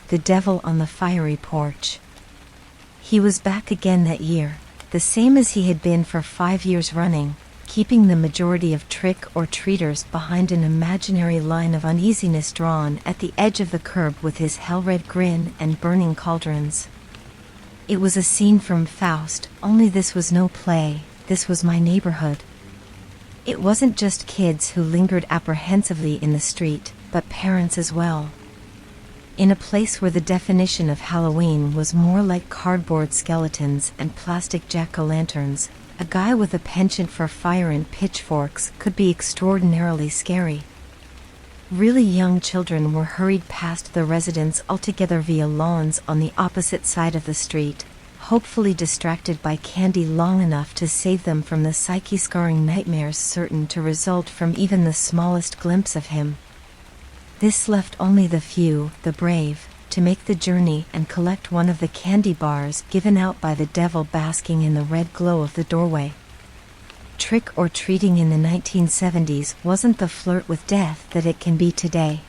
The Devil on the Fiery Porch. He was back again that year, the same as he had been for 5 years running, keeping the majority of trick-or-treaters behind an imaginary line of uneasiness drawn at the edge of the curb with his hell-red grin and burning cauldrons. It was a scene from Faust, only this was no play, this was my neighborhood. It wasn't just kids who lingered apprehensively in the street, but parents as well. In a place where the definition of Halloween was more like cardboard skeletons and plastic jack-o'-lanterns, a guy with a penchant for fire and pitchforks could be extraordinarily scary. Really young children were hurried past the residence altogether via lawns on the opposite side of the street, hopefully distracted by candy long enough to save them from the psyche-scarring nightmares certain to result from even the smallest glimpse of him. This left only the few, the brave, to make the journey and collect one of the candy bars given out by the devil basking in the red glow of the doorway. Trick-or-treating in the 1970s wasn't the flirt with death that it can be today.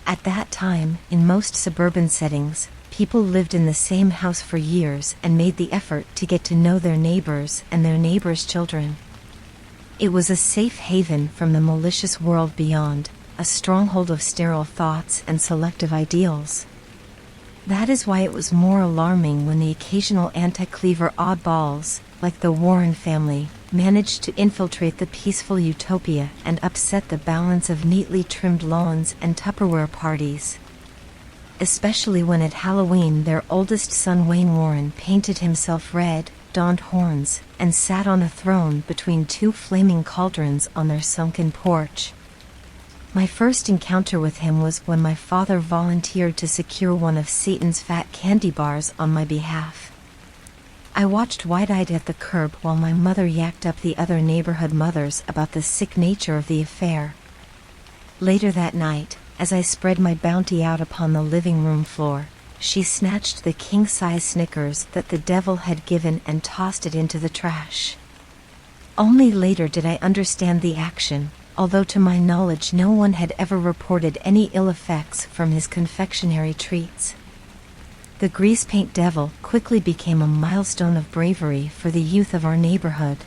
At that time, in most suburban settings, people lived in the same house for years and made the effort to get to know their neighbors and their neighbors' children. It was a safe haven from the malicious world beyond, a stronghold of sterile thoughts and selective ideals. That is why it was more alarming when the occasional anti-cleaver oddballs, like the Warren family, managed to infiltrate the peaceful utopia and upset the balance of neatly trimmed lawns and Tupperware parties. Especially when at Halloween their oldest son Wayne Warren painted himself red, donned horns, and sat on a throne between 2 flaming cauldrons on their sunken porch. My first encounter with him was when my father volunteered to secure one of Satan's fat candy bars on my behalf. I watched wide-eyed at the curb while my mother yacked up the other neighborhood mothers about the sick nature of the affair. Later that night, as I spread my bounty out upon the living room floor, she snatched the king-size Snickers that the devil had given and tossed it into the trash. Only later did I understand the action, although to my knowledge no one had ever reported any ill effects from his confectionery treats. The grease paint devil quickly became a milestone of bravery for the youth of our neighborhood.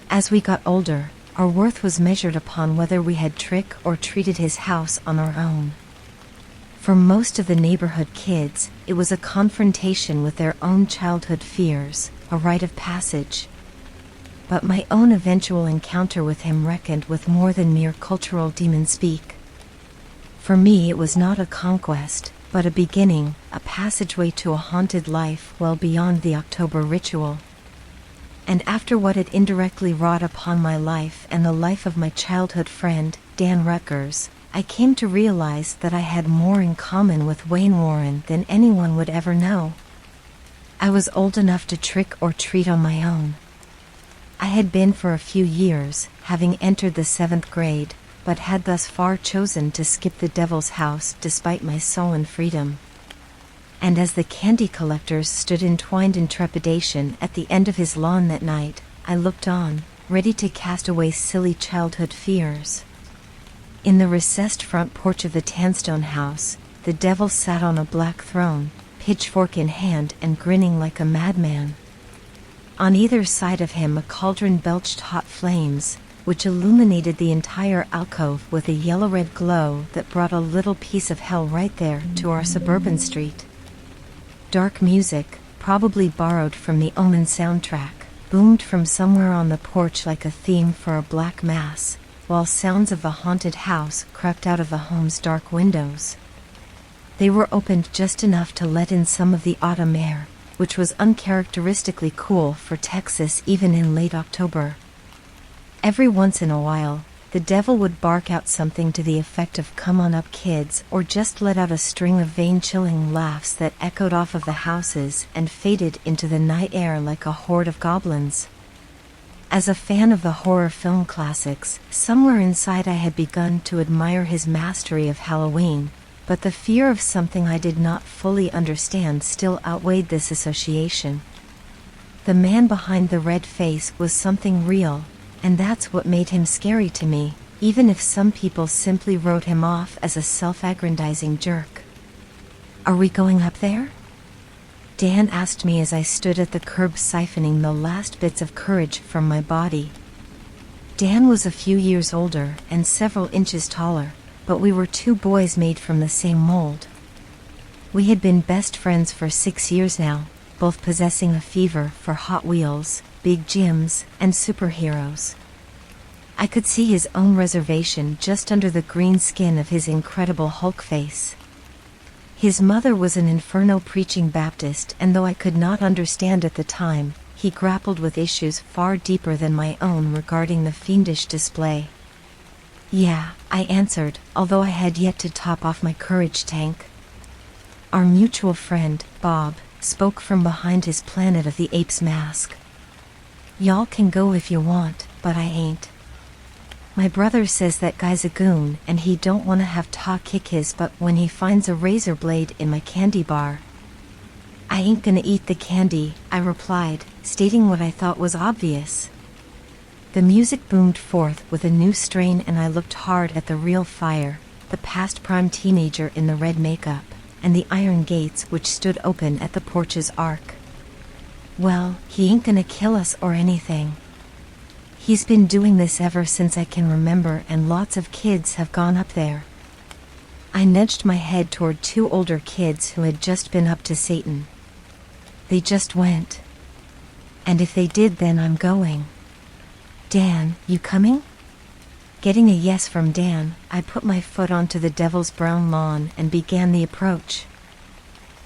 As we got older, our worth was measured upon whether we had trick-or-treated his house on our own. For most of the neighborhood kids, it was a confrontation with their own childhood fears, a rite of passage. But my own eventual encounter with him reckoned with more than mere cultural demon-speak. For me it was not a conquest, but a beginning, a passageway to a haunted life well beyond the October ritual. And after what it indirectly wrought upon my life and the life of my childhood friend, Dan Rutgers, I came to realize that I had more in common with Wayne Warren than anyone would ever know. I was old enough to trick-or-treat on my own. I had been for a few years, having entered the 7th grade, but had thus far chosen to skip the devil's house despite my sullen freedom. And as the candy collectors stood entwined in trepidation at the end of his lawn that night, I looked on, ready to cast away silly childhood fears. In the recessed front porch of the Tanstone house, the devil sat on a black throne, pitchfork in hand and grinning like a madman. On either side of him a cauldron belched hot flames, which illuminated the entire alcove with a yellow-red glow that brought a little piece of hell right there to our suburban street. Dark music, probably borrowed from the Omen soundtrack, boomed from somewhere on the porch like a theme for a black mass, while sounds of the haunted house crept out of the home's dark windows. They were opened just enough to let in some of the autumn air, which was uncharacteristically cool for Texas even in late October. Every once in a while, the devil would bark out something to the effect of "Come on up, kids," or just let out a string of vein-chilling laughs that echoed off of the houses and faded into the night air like a horde of goblins. As a fan of the horror film classics, somewhere inside I had begun to admire his mastery of Halloween, but the fear of something I did not fully understand still outweighed this association. The man behind the red face was something real, and that's what made him scary to me, even if some people simply wrote him off as a self-aggrandizing jerk. Are we going up there? Dan asked me as I stood at the curb siphoning the last bits of courage from my body. Dan was a few years older and several inches taller, but we were two boys made from the same mold. We had been best friends for 6 years now, both possessing a fever for Hot Wheels, big gyms, and superheroes. I could see his own reservation just under the green skin of his incredible Hulk face. His mother was an Inferno preaching Baptist, and though I could not understand at the time, he grappled with issues far deeper than my own regarding the fiendish display. Yeah, I answered, although I had yet to top off my courage tank. Our mutual friend, Bob, spoke from behind his Planet of the Apes mask. Y'all can go if you want, but I ain't. My brother says that guy's a goon and he don't want to have Ta kick his butt when he finds a razor blade in my candy bar. I ain't gonna eat the candy, I replied, stating what I thought was obvious. The music boomed forth with a new strain and I looked hard at the real fire, the past prime teenager in the red makeup, and the iron gates which stood open at the porch's arc. Well, he ain't gonna kill us or anything. He's been doing this ever since I can remember, and lots of kids have gone up there. I nudged my head toward two older kids who had just been up to Satan. They just went. And if they did, then I'm going. Dan, you coming? Getting a yes from Dan, I put my foot onto the devil's brown lawn and began the approach.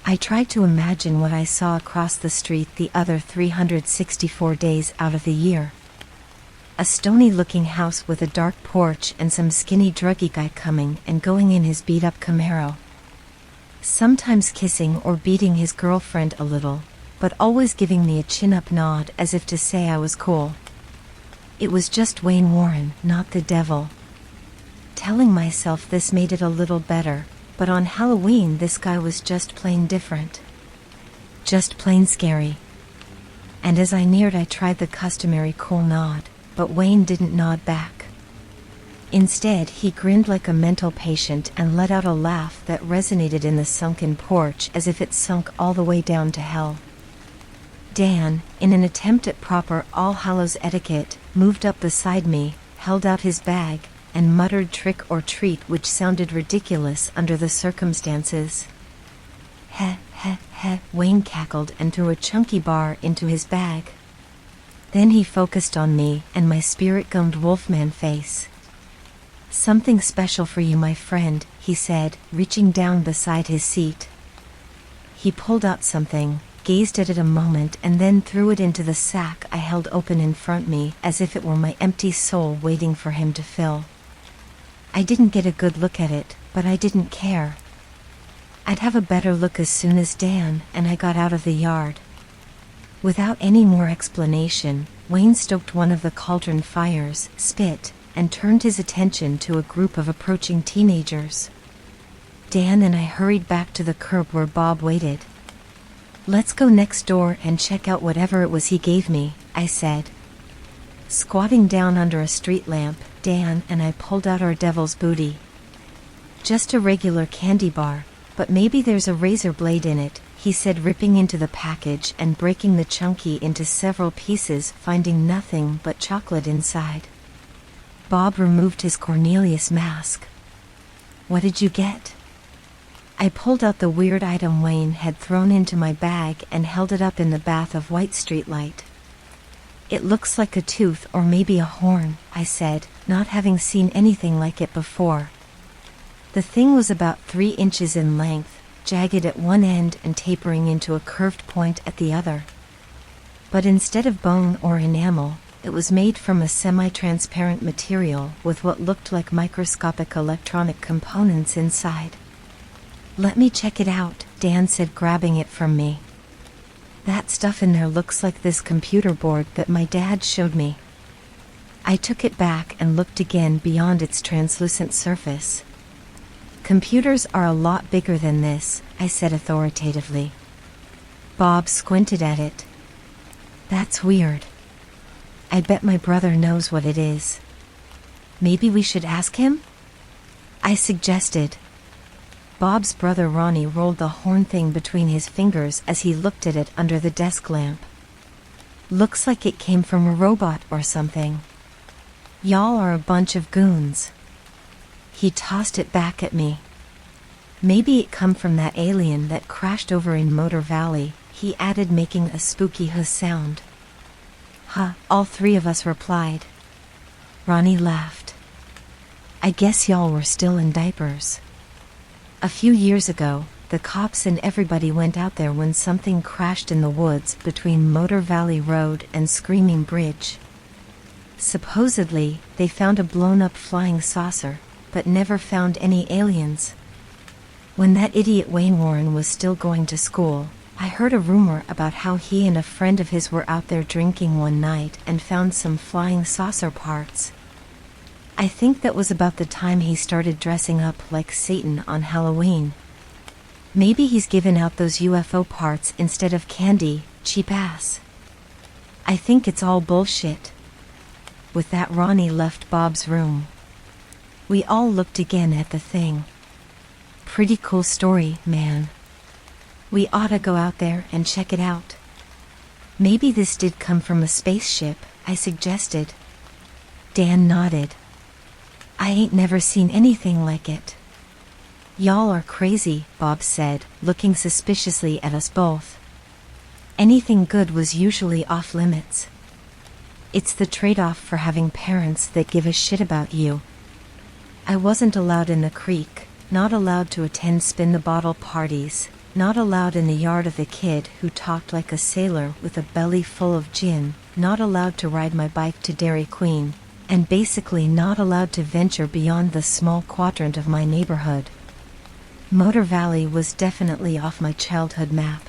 I tried to imagine what I saw across the street the other 364 days out of the year. A stony-looking house with a dark porch and some skinny druggy guy coming and going in his beat-up Camaro. Sometimes kissing or beating his girlfriend a little, but always giving me a chin-up nod as if to say I was cool. It was just Wayne Warren, not the devil. Telling myself this made it a little better, but on Halloween this guy was just plain different. Just plain scary. And as I neared, I tried the customary cool nod, but Wayne didn't nod back. Instead, he grinned like a mental patient and let out a laugh that resonated in the sunken porch as if it sunk all the way down to hell. Dan, in an attempt at proper All Hallows etiquette, moved up beside me, held out his bag, and muttered trick or treat, which sounded ridiculous under the circumstances. Heh, heh, heh, Wayne cackled and threw a chunky bar into his bag. Then he focused on me and my spirit-gummed wolfman face. Something special for you, my friend, he said, reaching down beside his seat. He pulled out something, gazed at it a moment, and then threw it into the sack I held open in front me as if it were my empty soul waiting for him to fill. I didn't get a good look at it, but I didn't care. I'd have a better look as soon as Dan and I got out of the yard. Without any more explanation, Wayne stoked one of the cauldron fires, spit, and turned his attention to a group of approaching teenagers. Dan and I hurried back to the curb where Bob waited. Let's go next door and check out whatever it was he gave me, I said. Squatting down under a street lamp, Dan and I pulled out our devil's booty. Just a regular candy bar, but maybe there's a razor blade in it, he said, ripping into the package and breaking the chunky into several pieces, finding nothing but chocolate inside. Bob removed his Cornelius mask. What did you get? I pulled out the weird item Wayne had thrown into my bag and held it up in the bath of white streetlight. It looks like a tooth or maybe a horn, I said, not having seen anything like it before. The thing was about 3 inches in length, jagged at one end and tapering into a curved point at the other. But instead of bone or enamel, it was made from a semi-transparent material with what looked like microscopic electronic components inside. Let me check it out, Dan said, grabbing it from me. That stuff in there looks like this computer board that my dad showed me. I took it back and looked again beyond its translucent surface. Computers are a lot bigger than this, I said authoritatively. Bob squinted at it. That's weird. I bet my brother knows what it is. Maybe we should ask him? I suggested. Bob's brother Ronnie rolled the horn thing between his fingers as he looked at it under the desk lamp. Looks like it came from a robot or something. Y'all are a bunch of goons. He tossed it back at me. Maybe it come from that alien that crashed over in Motor Valley, he added, making a spooky huss sound. Huh, all three of us replied. Ronnie laughed. I guess y'all were still in diapers. A few years ago, the cops and everybody went out there when something crashed in the woods between Motor Valley Road and Screaming Bridge. Supposedly, they found a blown-up flying saucer, but never found any aliens. When that idiot Wayne Warren was still going to school, I heard a rumor about how he and a friend of his were out there drinking one night and found some flying saucer parts. I think that was about the time he started dressing up like Satan on Halloween. Maybe he's given out those UFO parts instead of candy, cheap ass. I think it's all bullshit. With that, Ronnie left Bob's room. We all looked again at the thing. Pretty cool story, man. We oughta go out there and check it out. Maybe this did come from a spaceship, I suggested. Dan nodded. I ain't never seen anything like it. Y'all are crazy, Bob said, looking suspiciously at us both. Anything good was usually off limits. It's the trade-off for having parents that give a shit about you. I wasn't allowed in the creek, not allowed to attend spin-the-bottle parties, not allowed in the yard of the kid who talked like a sailor with a belly full of gin, not allowed to ride my bike to Dairy Queen, and basically not allowed to venture beyond the small quadrant of my neighborhood. Motor Valley was definitely off my childhood map.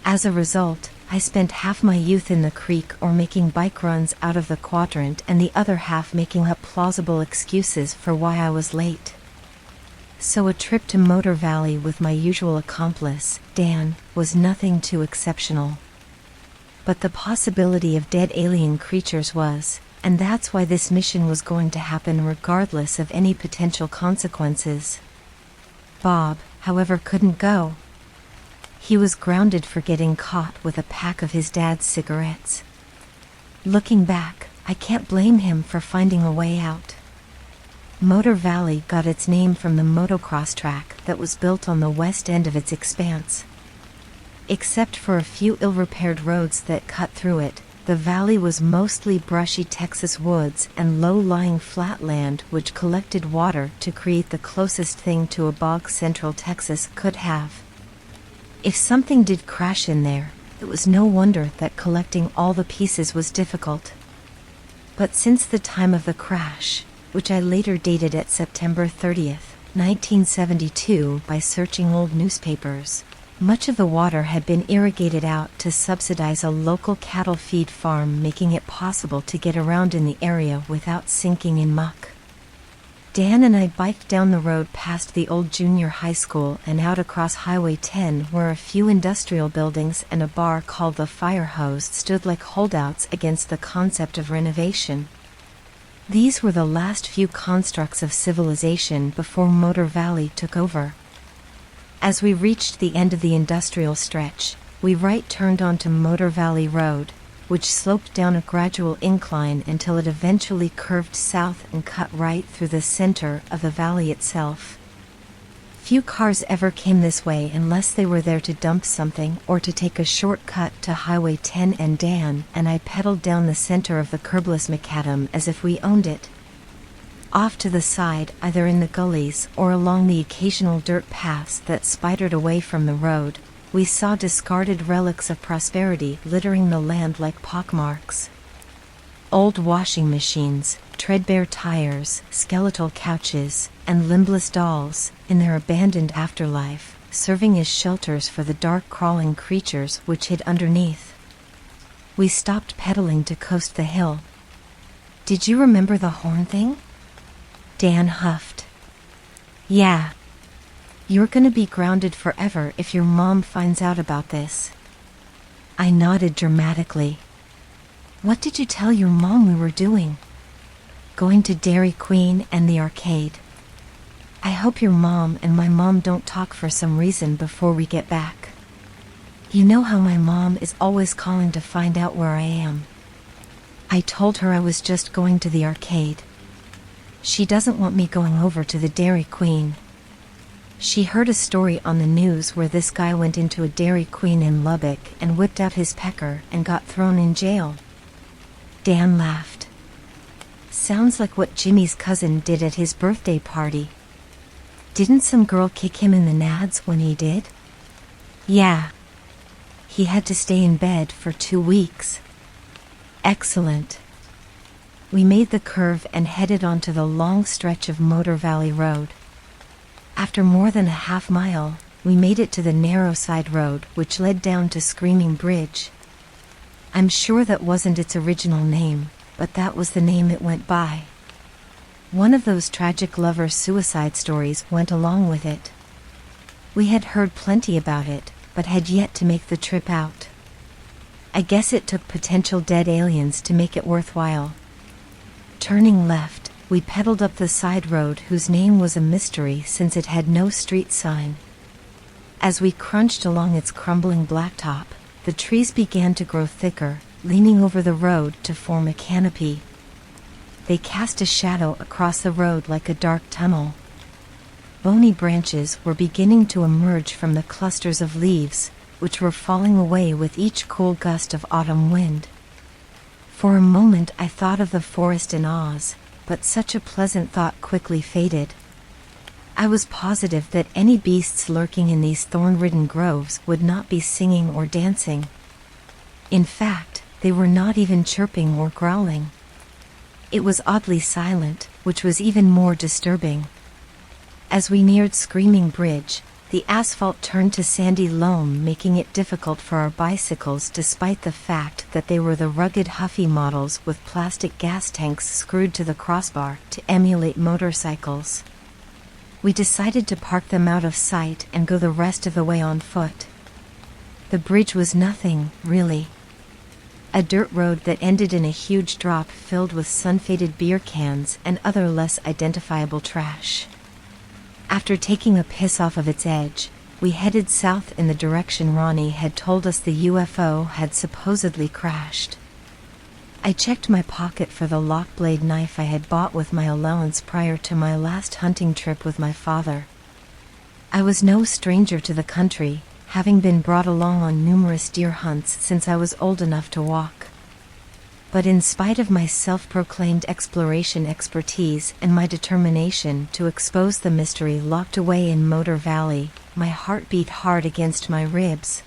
As a result, I spent half my youth in the creek or making bike runs out of the quadrant and the other half making up plausible excuses for why I was late. So a trip to Motor Valley with my usual accomplice, Dan, was nothing too exceptional. But the possibility of dead alien creatures was, and that's why this mission was going to happen regardless of any potential consequences. Bob, however, couldn't go. He was grounded for getting caught with a pack of his dad's cigarettes. Looking back, I can't blame him for finding a way out. Motor Valley got its name from the motocross track that was built on the west end of its expanse. Except for a few ill-repaired roads that cut through it, the valley was mostly brushy Texas woods and low-lying flatland which collected water to create the closest thing to a bog Central Texas could have. If something did crash in there, it was no wonder that collecting all the pieces was difficult. But since the time of the crash, which I later dated at September 30th, 1972 by searching old newspapers, much of the water had been irrigated out to subsidize a local cattle feed farm, making it possible to get around in the area without sinking in muck. Dan and I biked down the road past the old junior high school and out across Highway 10 where a few industrial buildings and a bar called the Fire Hose stood like holdouts against the concept of renovation. These were the last few constructs of civilization before Motor Valley took over. As we reached the end of the industrial stretch, we right-turned onto Motor Valley Road, which sloped down a gradual incline until it eventually curved south and cut right through the center of the valley itself. Few cars ever came this way unless they were there to dump something or to take a shortcut to Highway 10, and Dan and I pedaled down the center of the curbless macadam as if we owned it. Off to the side, either in the gullies or along the occasional dirt paths that spidered away from the road, we saw discarded relics of prosperity littering the land like pockmarks. Old washing machines, threadbare tires, skeletal couches, and limbless dolls, in their abandoned afterlife, serving as shelters for the dark crawling creatures which hid underneath. We stopped pedaling to coast the hill. Did you remember the horn thing? Dan huffed. Yeah. You're gonna be grounded forever if your mom finds out about this. I nodded dramatically. What did you tell your mom we were doing? Going to Dairy Queen and the arcade. I hope your mom and my mom don't talk for some reason before we get back. You know how my mom is always calling to find out where I am. I told her I was just going to the arcade. She doesn't want me going over to the Dairy Queen. She heard a story on the news where this guy went into a Dairy Queen in Lubbock and whipped out his pecker and got thrown in jail. Dan laughed. Sounds like what Jimmy's cousin did at his birthday party. Didn't some girl kick him in the nads when he did? Yeah. He had to stay in bed for 2 weeks. Excellent. We made the curve and headed onto the long stretch of Motor Valley Road. After more than a half mile, we made it to the narrow side road which led down to Screaming Bridge. I'm sure that wasn't its original name, but that was the name it went by. One of those tragic lover suicide stories went along with it. We had heard plenty about it, but had yet to make the trip out. I guess it took potential dead aliens to make it worthwhile. Turning left, we pedaled up the side road whose name was a mystery since it had no street sign. As we crunched along its crumbling blacktop, the trees began to grow thicker, leaning over the road to form a canopy. They cast a shadow across the road like a dark tunnel. Bony branches were beginning to emerge from the clusters of leaves, which were falling away with each cool gust of autumn wind. For a moment I thought of the forest in Oz, but such a pleasant thought quickly faded. I was positive that any beasts lurking in these thorn-ridden groves would not be singing or dancing. In fact, they were not even chirping or growling. It was oddly silent, which was even more disturbing. As we neared Screaming Bridge, the asphalt turned to sandy loam, making it difficult for our bicycles despite the fact that they were the rugged Huffy models with plastic gas tanks screwed to the crossbar to emulate motorcycles. We decided to park them out of sight and go the rest of the way on foot. The bridge was nothing, really. A dirt road that ended in a huge drop filled with sun-faded beer cans and other less identifiable trash. After taking a piss off of its edge, we headed south in the direction Ronnie had told us the UFO had supposedly crashed. I checked my pocket for the lock blade knife I had bought with my allowance prior to my last hunting trip with my father. I was no stranger to the country, having been brought along on numerous deer hunts since I was old enough to walk. But in spite of my self-proclaimed exploration expertise and my determination to expose the mystery locked away in Motor Valley, my heart beat hard against my ribs.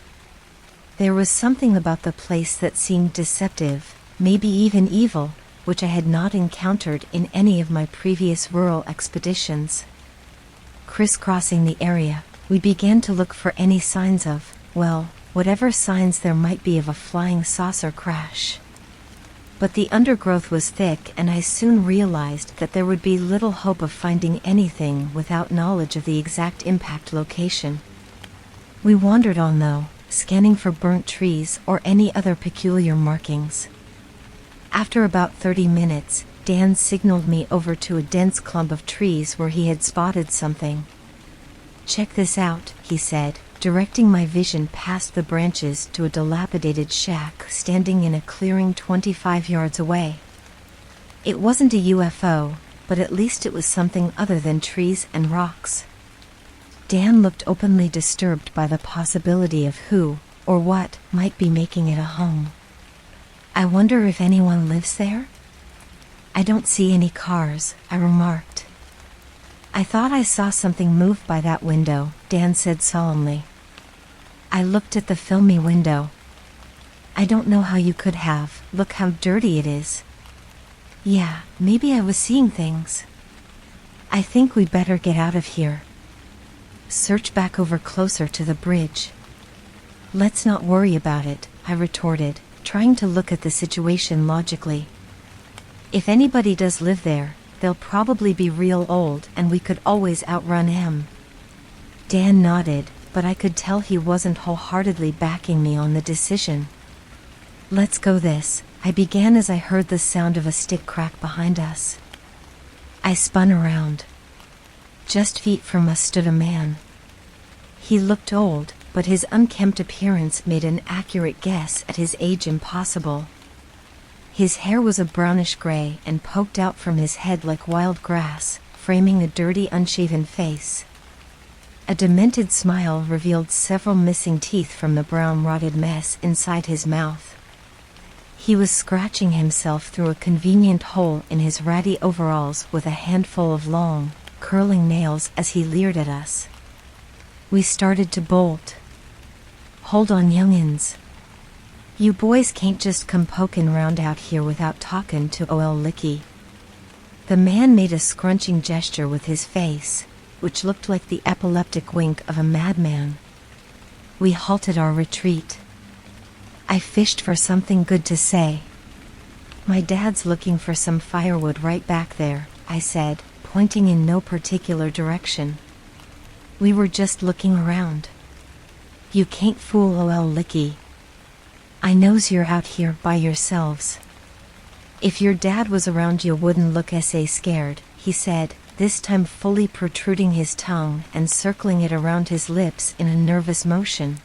There was something about the place that seemed deceptive, maybe even evil, which I had not encountered in any of my previous rural expeditions. Crisscrossing the area, we began to look for any signs of, well, whatever signs there might be of a flying saucer crash. But the undergrowth was thick, and I soon realized that there would be little hope of finding anything without knowledge of the exact impact location. We wandered on though, scanning for burnt trees or any other peculiar markings. After about 30 minutes, Dan signaled me over to a dense clump of trees where he had spotted something. "Check this out," he said, directing my vision past the branches to a dilapidated shack standing in a clearing 25 yards away. It wasn't a UFO, but at least it was something other than trees and rocks. Dan looked openly disturbed by the possibility of who, or what, might be making it a home. "I wonder if anyone lives there?" "I don't see any cars," I remarked. "I thought I saw something move by that window," Dan said solemnly. I looked at the filmy window. "I don't know how you could have. Look how dirty it is." "Yeah, maybe I was seeing things." "I think we better get out of here." "Search back over closer to the bridge." "Let's not worry about it," I retorted, trying to look at the situation logically. "If anybody does live there, they'll probably be real old and we could always outrun him." Dan nodded, but I could tell he wasn't wholeheartedly backing me on the decision. "Let's go this," I began as I heard the sound of a stick crack behind us. I spun around. Just feet from us stood a man. He looked old, but his unkempt appearance made an accurate guess at his age impossible. His hair was a brownish gray and poked out from his head like wild grass, framing a dirty, unshaven face. A demented smile revealed several missing teeth from the brown rotted mess inside his mouth. He was scratching himself through a convenient hole in his ratty overalls with a handful of long, curling nails as he leered at us. We started to bolt. "Hold on, youngins. You boys can't just come pokin' round out here without talkin' to Ol' Licky." The man made a scrunching gesture with his face, which looked like the epileptic wink of a madman. We halted our retreat. I fished for something good to say. "My dad's looking for some firewood right back there," I said, pointing in no particular direction. "We were just looking around. You can't fool Ol' Licky. I knows you're out here by yourselves. If your dad was around you wouldn't look so scared," he said, this time fully protruding his tongue and circling it around his lips in a nervous motion.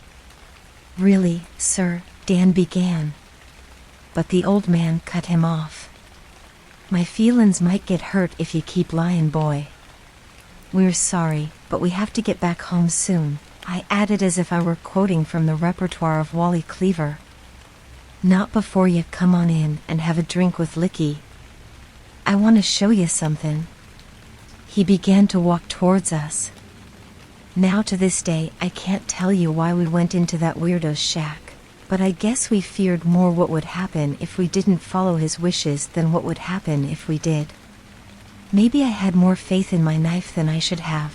"Really, sir," Dan began. But the old man cut him off. "My feelin's might get hurt if you keep lyin', boy. We're sorry, but we have to get back home soon," I added as if I were quoting from the repertoire of Wally Cleaver. "Not before you come on in and have a drink with Licky. I want to show you something." He began to walk towards us. Now to this day I can't tell you why we went into that weirdo's shack, but I guess we feared more what would happen if we didn't follow his wishes than what would happen if we did. Maybe I had more faith in my knife than I should have.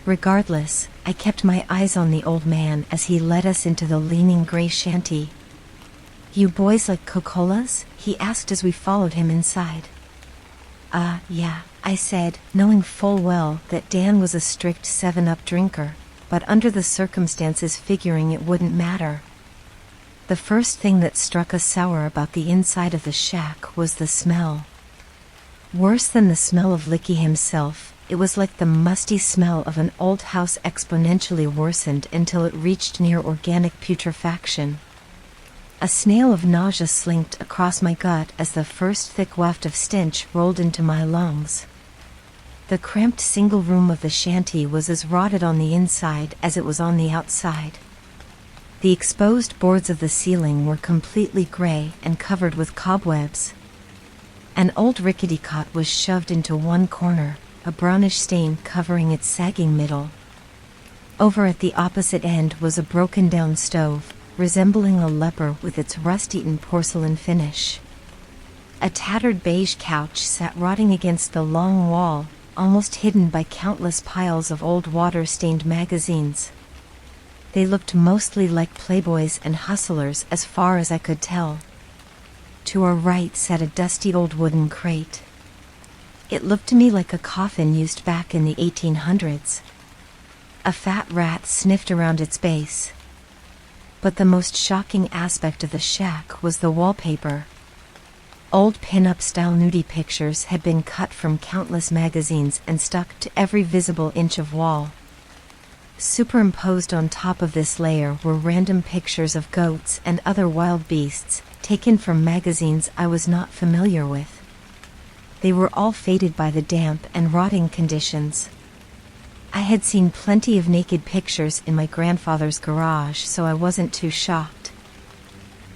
Regardless, I kept my eyes on the old man as he led us into the leaning gray shanty. "You boys like Coca-Colas?" he asked as we followed him inside. Yeah," I said, knowing full well that Dan was a strict 7-Up drinker, but under the circumstances figuring it wouldn't matter. The first thing that struck us sour about the inside of the shack was the smell. Worse than the smell of Licky himself, it was like the musty smell of an old house exponentially worsened until it reached near organic putrefaction. A snail of nausea slinked across my gut as the first thick waft of stench rolled into my lungs. The cramped single room of the shanty was as rotted on the inside as it was on the outside. The exposed boards of the ceiling were completely gray and covered with cobwebs. An old rickety cot was shoved into one corner, a brownish stain covering its sagging middle. Over at the opposite end was a broken-down stove, resembling a leper with its rust-eaten porcelain finish. A tattered beige couch sat rotting against the long wall, almost hidden by countless piles of old water-stained magazines. They looked mostly like Playboys and Hustlers as far as I could tell. To our right sat a dusty old wooden crate. It looked to me like a coffin used back in the 1800s. A fat rat sniffed around its base. But the most shocking aspect of the shack was the wallpaper. Old pin-up-style nudie pictures had been cut from countless magazines and stuck to every visible inch of wall. Superimposed on top of this layer were random pictures of goats and other wild beasts, taken from magazines I was not familiar with. They were all faded by the damp and rotting conditions. I had seen plenty of naked pictures in my grandfather's garage, so I wasn't too shocked.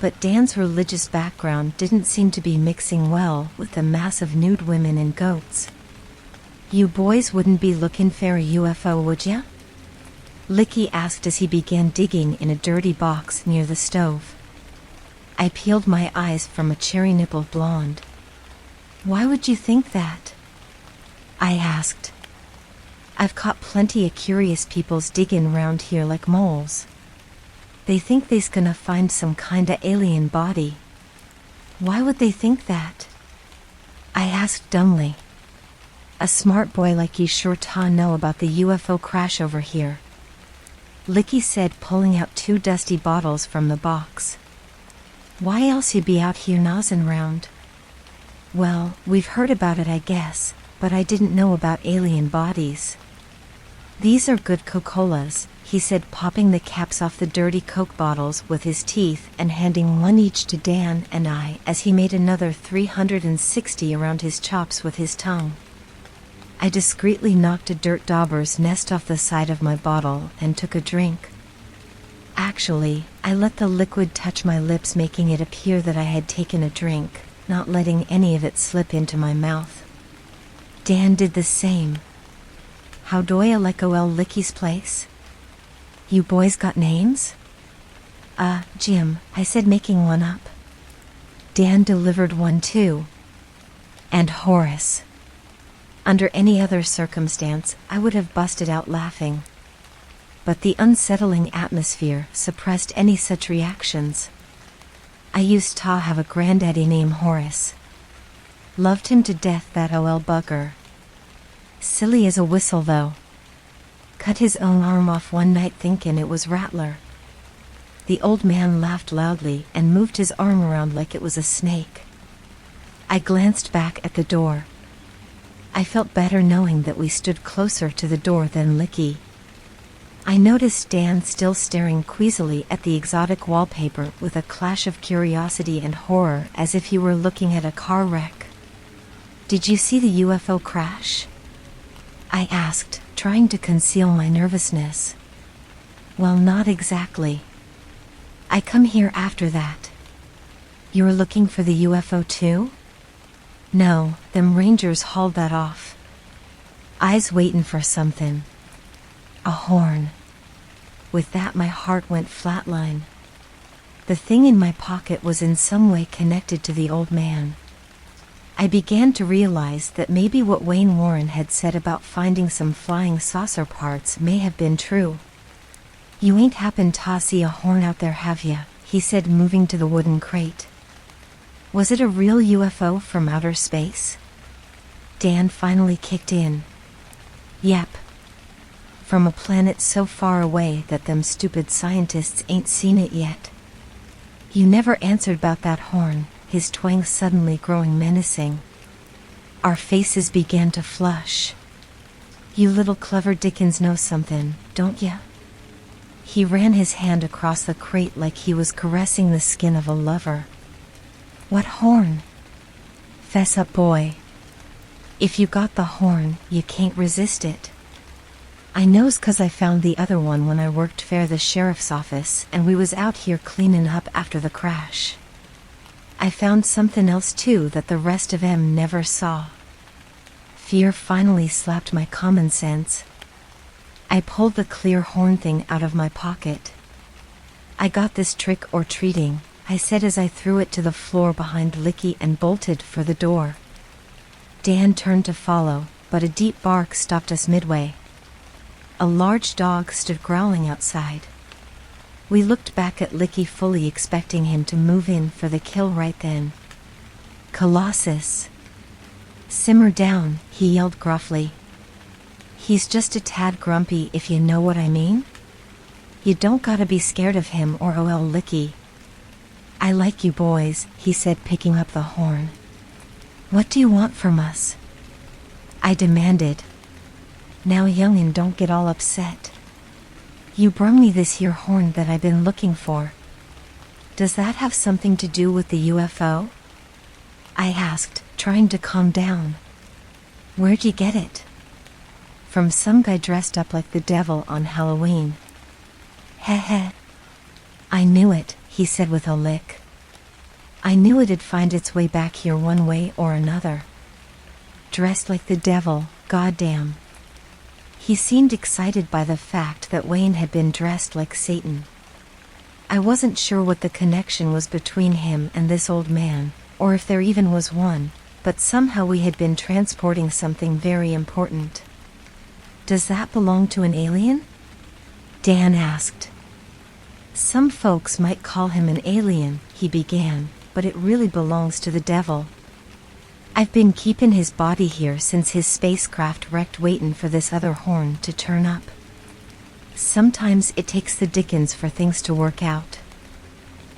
But Dan's religious background didn't seem to be mixing well with the mass of nude women and goats. "You boys wouldn't be looking for a UFO, would ya?" Licky asked as he began digging in a dirty box near the stove. I peeled my eyes from a cherry-nippled blonde. "Why would you think that?" I asked. "I've caught plenty of curious peoples diggin' round here like moles. They think they's gonna find some kinda alien body." "Why would they think that?" I asked dumbly. "A smart boy like you sure ta know about the UFO crash over here," Licky said, pulling out 2 dusty bottles from the box. "Why else you be out here nosin' round?" "Well, we've heard about it, I guess," but I didn't know about alien bodies. These are good Coca-Colas, he said, popping the caps off the dirty Coke bottles with his teeth and handing one each to Dan and I as he made another 360 around his chops with his tongue. I discreetly knocked a dirt dauber's nest off the side of my bottle and took a drink. Actually, I let the liquid touch my lips, making it appear that I had taken a drink, not letting any of it slip into my mouth. Dan did the same. "How do you like ol' Licky's place? You boys got names?" Jim," I said, making one up. Dan delivered one too. "And Horace." Under any other circumstance, I would have busted out laughing. But the unsettling atmosphere suppressed any such reactions. I used to have a granddaddy named Horace. Loved him to death, that ol' bugger. Silly as a whistle, though. Cut his own arm off one night thinking it was Rattler. The old man laughed loudly and moved his arm around like it was a snake. I glanced back at the door. I felt better knowing that we stood closer to the door than Licky. I noticed Dan still staring queasily at the exotic wallpaper with a clash of curiosity and horror, as if he were looking at a car wreck. "Did you see the UFO crash?" I asked, trying to conceal my nervousness. "Well, not exactly. I come here after that." "You're looking for the UFO too?" "No, them Rangers hauled that off. I's waitin' for something. A horn." With that, my heart went flatline. The thing in my pocket was in some way connected to the old man. I began to realize that maybe what Wayne Warren had said about finding some flying saucer parts may have been true. "You ain't happened to see a horn out there, have ya?" he said, moving to the wooden crate. "Was it a real UFO from outer space?" Dan finally kicked in. "Yep. From a planet so far away that them stupid scientists ain't seen it yet." "You never answered about that horn," his twang suddenly growing menacing. Our faces began to flush. "You little clever Dickens know something, don't ya?" He ran his hand across the crate like he was caressing the skin of a lover. "What horn? Fess up, boy. If you got the horn, you can't resist it." "I knows 'cause I found the other one when I worked for the sheriff's office and we was out here cleanin' up after the crash. I found something else too that the rest of 'em never saw." Fear finally slapped my common sense. I pulled the clear horn thing out of my pocket. "I got this trick or treating," I said as I threw it to the floor behind Licky and bolted for the door. Dan turned to follow, but a deep bark stopped us midway. A large dog stood growling outside. We looked back at Licky, fully expecting him to move in for the kill right then. "Colossus! Simmer down," he yelled gruffly. "He's just a tad grumpy, if you know what I mean. You don't gotta be scared of him or ol' Licky." "I like you boys," he said, picking up the horn. "What do you want from us?" I demanded. "Now, youngin', don't get all upset. You brung me this here horn that I've been looking for. Does that have something to do with the UFO?" I asked, trying to calm down. "Where'd you get it?" "From some guy dressed up like the devil on Halloween." "Heh. I knew it," he said with a lick. "I knew it'd find its way back here one way or another. Dressed like the devil, goddamn." He seemed excited by the fact that Wayne had been dressed like Satan. I wasn't sure what the connection was between him and this old man, or if there even was one, but somehow we had been transporting something very important. "Does that belong to an alien?" Dan asked. "Some folks might call him an alien," he began, "but it really belongs to the devil. I've been keeping his body here since his spacecraft wrecked, waitin' for this other horn to turn up. Sometimes it takes the dickens for things to work out.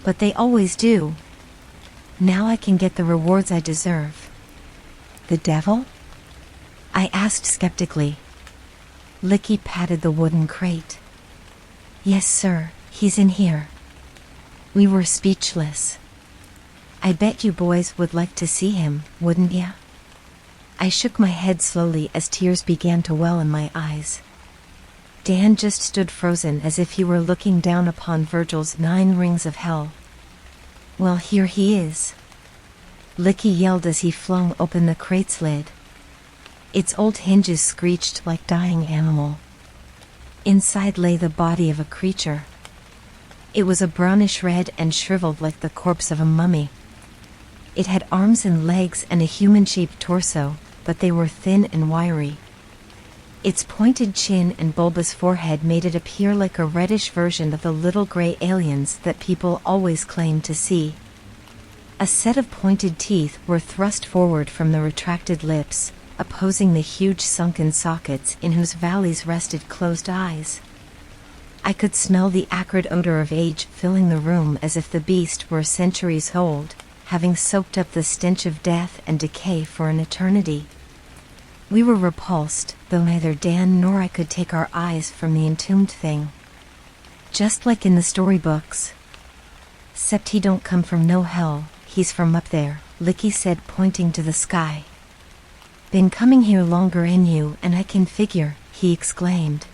But they always do. Now I can get the rewards I deserve." "The devil?" I asked skeptically. Licky patted the wooden crate. Yes, sir, he's in here. We were speechless. I bet you boys would like to see him, wouldn't ya? I shook my head slowly as tears began to well in my eyes. Dan just stood frozen as if he were looking down upon Virgil's 9 rings of hell. Well, here he is. Licky yelled as he flung open the crate's lid. Its old hinges screeched like dying animal. Inside lay the body of a creature. It was a brownish red and shriveled like the corpse of a mummy. It had arms and legs and a human-shaped torso, but they were thin and wiry. Its pointed chin and bulbous forehead made it appear like a reddish version of the little gray aliens that people always claimed to see. A set of pointed teeth were thrust forward from the retracted lips, opposing the huge sunken sockets in whose valleys rested closed eyes. I could smell the acrid odor of age filling the room as if the beast were centuries old, having soaked up the stench of death and decay for an eternity. We were repulsed, though neither Dan nor I could take our eyes from the entombed thing. Just like in the storybooks. "'Cept he don't come from no hell, he's from up there," Licky said, pointing to the sky. "Been coming here longer'n you, and I can figure," he exclaimed.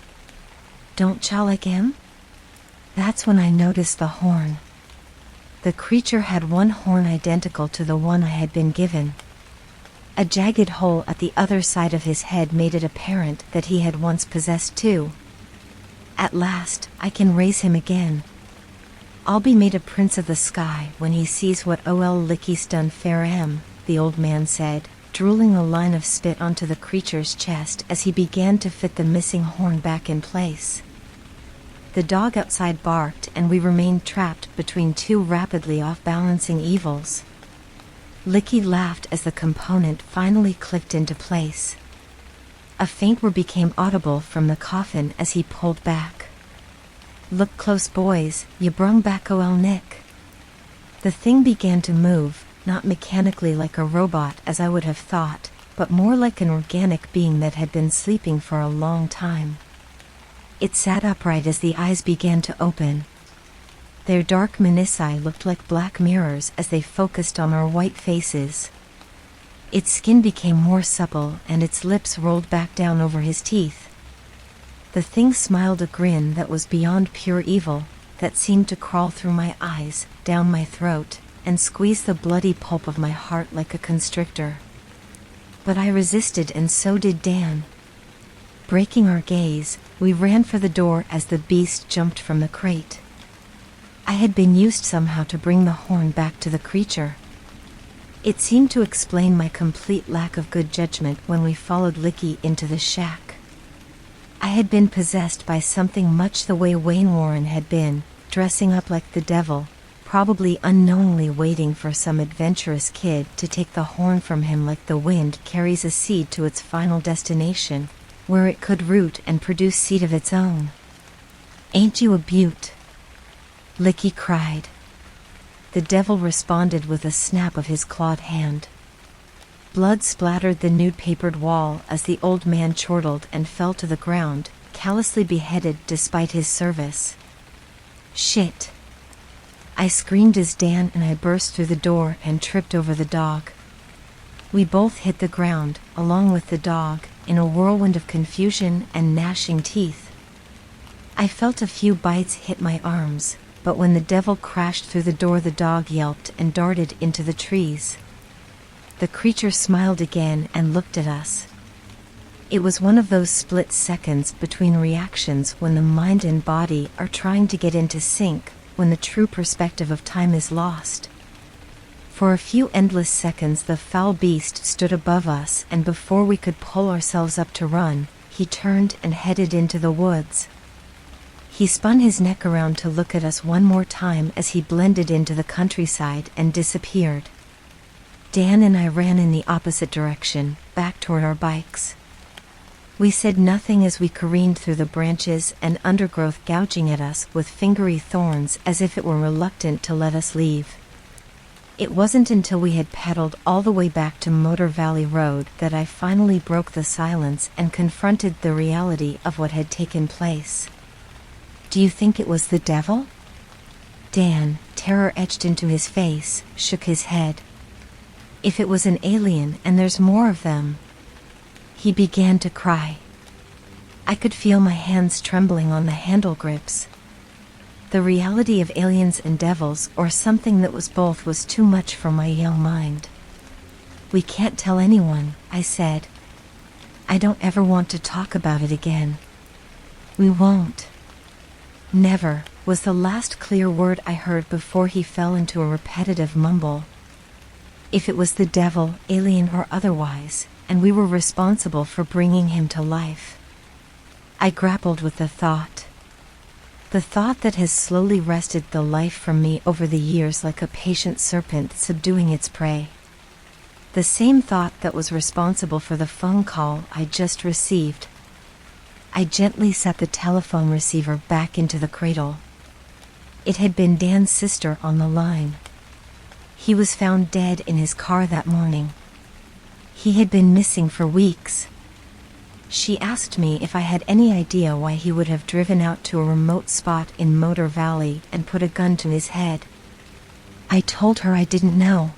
"Don't cha like him?" That's when I noticed the horn. The creature had one horn identical to the one I had been given. A jagged hole at the other side of his head made it apparent that he had once possessed 2. At last, I can raise him again. I'll be made a prince of the sky when he sees what ol Licky's done fair him, the old man said, drooling a line of spit onto the creature's chest as he began to fit the missing horn back in place. The dog outside barked, and we remained trapped between 2 rapidly off-balancing evils. Licky laughed as the component finally clicked into place. A faint whir became audible from the coffin as he pulled back. "Look close, boys, you brung back ol Nick." The thing began to move, not mechanically like a robot as I would have thought, but more like an organic being that had been sleeping for a long time. It sat upright as the eyes began to open. Their dark menisci looked like black mirrors as they focused on our white faces. Its skin became more supple, and its lips rolled back down over his teeth. The thing smiled a grin that was beyond pure evil, that seemed to crawl through my eyes, down my throat, and squeeze the bloody pulp of my heart like a constrictor. But I resisted, and so did Dan. Breaking our gaze, we ran for the door as the beast jumped from the crate. I had been used somehow to bring the horn back to the creature. It seemed to explain my complete lack of good judgment when we followed Licky into the shack. I had been possessed by something much the way Wayne Warren had been, dressing up like the devil, probably unknowingly waiting for some adventurous kid to take the horn from him like the wind carries a seed to its final destination, where it could root and produce seed of its own. "Ain't you a beaut?" Licky cried. The devil responded with a snap of his clawed hand. Blood splattered the nude-papered wall as the old man chortled and fell to the ground, callously beheaded despite his service. "Shit!" I screamed as Dan and I burst through the door and tripped over the dog. We both hit the ground, along with the dog, in a whirlwind of confusion and gnashing teeth. I felt a few bites hit my arms, but when the devil crashed through the door, the dog yelped and darted into the trees. The creature smiled again and looked at us. It was one of those split seconds between reactions when the mind and body are trying to get into sync, when the true perspective of time is lost. For a few endless seconds the foul beast stood above us, and before we could pull ourselves up to run, he turned and headed into the woods. He spun his neck around to look at us one more time as he blended into the countryside and disappeared. Dan and I ran in the opposite direction, back toward our bikes. We said nothing as we careened through the branches and undergrowth gouging at us with fingery thorns as if it were reluctant to let us leave. It wasn't until we had pedaled all the way back to Motor Valley Road that I finally broke the silence and confronted the reality of what had taken place. "Do you think it was the devil?" Dan, terror etched into his face, shook his head. "If it was an alien and there's more of them." He began to cry. I could feel my hands trembling on the handle grips. The reality of aliens and devils, or something that was both, was too much for my young mind. "We can't tell anyone," I said. "I don't ever want to talk about it again." "We won't." "Never," was the last clear word I heard before he fell into a repetitive mumble. If it was the devil, alien or otherwise, and we were responsible for bringing him to life. I grappled with the thought. The thought that has slowly wrested the life from me over the years like a patient serpent subduing its prey. The same thought that was responsible for the phone call I just received. I gently set the telephone receiver back into the cradle. It had been Dan's sister on the line. He was found dead in his car that morning. He had been missing for weeks. She asked me if I had any idea why he would have driven out to a remote spot in Motor Valley and put a gun to his head. I told her I didn't know.